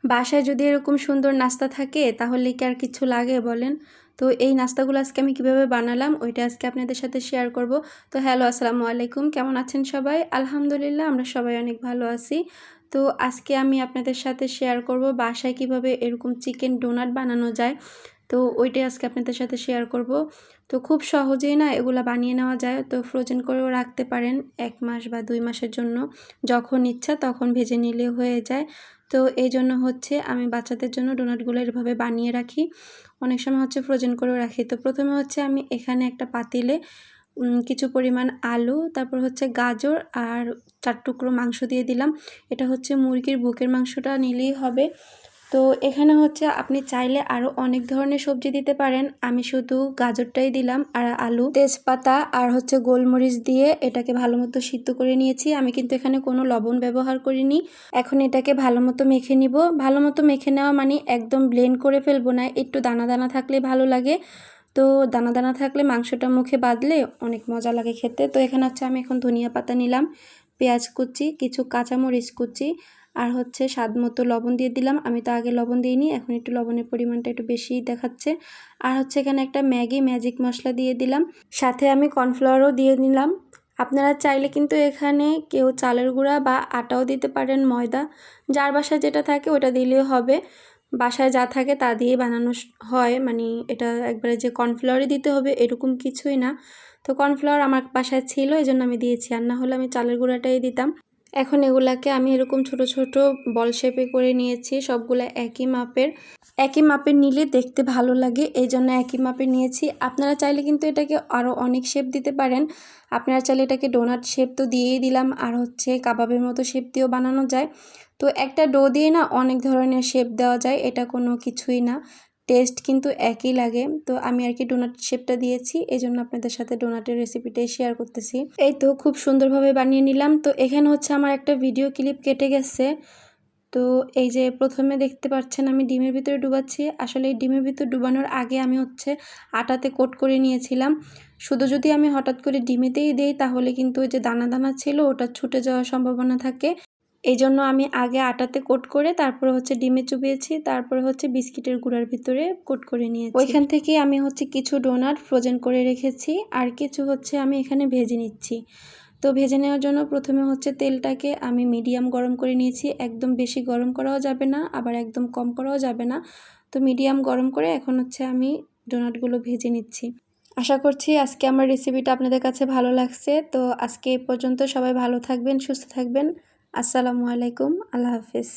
বাসায় যদি এরকম সুন্দর নাস্তা থাকে তাহলে কি আর কিছু লাগে বলেন। তো এই নাস্তাগুলো আজকে আমি কিভাবে বানালাম ওইটা আজকে আপনাদের সাথে শেয়ার করব। তো হ্যালো, আসসালামু আলাইকুম, কেমন আছেন সবাই? আলহামদুলিল্লাহ, আমরা সবাই অনেক ভালো আছি। তো আজকে আমি আপনাদের সাথে শেয়ার করব বাসায় কিভাবে এরকম চিকেন ডোনাট বানানো যায়। তো ওইটাই আজকে আপনাদের সাথে শেয়ার করব। তো খুব সহজেই না এগুলা বানিয়ে নেওয়া যায়। তো ফ্রোজেন করেও রাখতে পারেন 1 মাস বা 2 মাসের জন্য, যখন ইচ্ছা তখন ভেজে নিলে হয়ে যায়। তো এই জন্য হচ্ছে আমি বাচ্চাদের জন্য ডোনাটগুলো এভাবে বানিয়ে রাখি, অনেক সময় হচ্ছে ফ্রোজেন করেও রাখি। তো প্রথমে হচ্ছে আমি এখানে একটা পাতিলে কিছু পরিমাণ আলু, তারপর হচ্ছে গাজর আর 4 টুকরো মাংস দিয়ে দিলাম। এটা হচ্ছে মুরগির বুকের মাংসটা নিলেই হবে। তো এখানে হচ্ছে আপনি চাইলে আরও অনেক ধরনের সবজি দিতে পারেন, আমি শুধু গাজরটাই দিলাম আর আলু, তেজপাতা আর হচ্ছে গোলমরিচ দিয়ে এটাকে ভালো মতো সিদ্ধ করে নিয়েছি। আমি কিন্তু এখানে কোনো লবণ ব্যবহার করিনি। এখন এটাকে ভালো মতো মেখে নিব। ভালো মতো মেখে নেওয়া মানে একদম ব্লেন্ড করে ফেলবো না, একটু দানা দানা থাকলে ভালো লাগে। তো দানা দানা থাকলে মাংসটা মুখে বাঁধলে অনেক মজা লাগে খেতে। তো এখানে হচ্ছে আমি এখন ধনিয়া পাতা নিলাম, পেঁয়াজ কুচি, কিছু কাঁচামরিচ কুচি আর হচ্ছে স্বাদ মতো লবণ দিয়ে দিলাম। আমি তো আগে লবণ দিইনি, এখন একটু লবণের পরিমাণটা একটু বেশিই দেখাচ্ছে। আর হচ্ছে এখানে একটা ম্যাগি ম্যাজিক মশলা দিয়ে দিলাম, সাথে আমি কর্নফ্লাওয়ারও দিয়ে নিলাম। আপনারা চাইলে কিন্তু এখানে কেউ চালের গুঁড়া বা আটাও দিতে পারেন, ময়দা, যার বাসায় যেটা থাকে ওটা দিলেও হবে। বাসায় যা থাকে তা দিয়ে বানানো হয়, মানে এটা একবারে যে কর্নফ্লাওয়ারই দিতে হবে এরকম কিছুই না। তো কর্নফ্লাওয়ার আমার বাসায় ছিল, এই জন্য আমি দিয়েছি, আর না হলে আমি চালের গুঁড়াটাই দিতাম। এখন এগুলাকে আমি এরকম ছোট ছোট বল শেপে করে নিয়েছি, সবগুলা একই মাপের নিলে দেখতে ভালো লাগে, এই জন্য একই মাপের নিয়েছি। আপনারা চাইলে কিন্তু এটাকে আরও অনেক শেপ দিতে পারেন। আপনারা চাইলে এটাকে ডোনাট শেপ তো দিয়েই দিলাম, আর হচ্ছে কাবাবের মতো শেপ দিয়েও বানানো যায়। তো একটা ডো দিয়ে না অনেক ধরনের শেপ দেওয়া যায়, এটা কোনো কিছুই না, টেস্ট কিন্তু একই লাগে। তো আমি আর কি ডোনাট শেপটা দিয়েছি, এই জন্য আপনাদের সাথে ডোনাটের রেসিপিটাই শেয়ার করতেছি। এই তো খুব সুন্দরভাবে বানিয়ে নিলাম। তো এখানে হচ্ছে আমার একটা ভিডিও ক্লিপ কেটে গেছে। তো এই যে প্রথমে দেখতে পাচ্ছেন আমি ডিমের ভিতরে ডুবাচ্ছি, আসলে এই ডিমের ভিতর ডুবানোর আগে আমি হচ্ছে আটাতে কোট করে নিয়েছিলাম। শুধু যদি আমি হঠাৎ করে ডিমেতেই দিই তাহলে কিন্তু ওই যে দানা দানা ছিল ওটা ছুটে যাওয়ার সম্ভাবনা থাকে, এই জন্য আমি আগে আটাতে কোট করে তারপরে হচ্ছে ডিমে চুবিয়েছি, তারপরে হচ্ছে বিস্কিটের গুঁড়ার ভিতরে কোট করে নিয়েছি। ওইখান থেকে আমি হচ্ছে কিছু ডোনাট ফ্রোজেন করে রেখেছি, আর কিছু হচ্ছে আমি এখানে ভেজে নিচ্ছি। তো ভেজে নেওয়ার জন্য প্রথমে হচ্ছে তেলটাকে আমি মিডিয়াম গরম করে নিয়েছি, একদম বেশি গরম করাও যাবে না আবার একদম কম করাও যাবে না। তো মিডিয়াম গরম করে এখন হচ্ছে আমি ডোনাটগুলো ভেজে নিচ্ছি। আশা করছি আজকে আমার রেসিপিটা আপনাদের কাছে ভালো লাগছে। তো আজকে এই পর্যন্ত, সবাই ভালো থাকবেন, সুস্থ থাকবেন। আসসালামু আলাইকুম, আল্লাহ হাফিজ।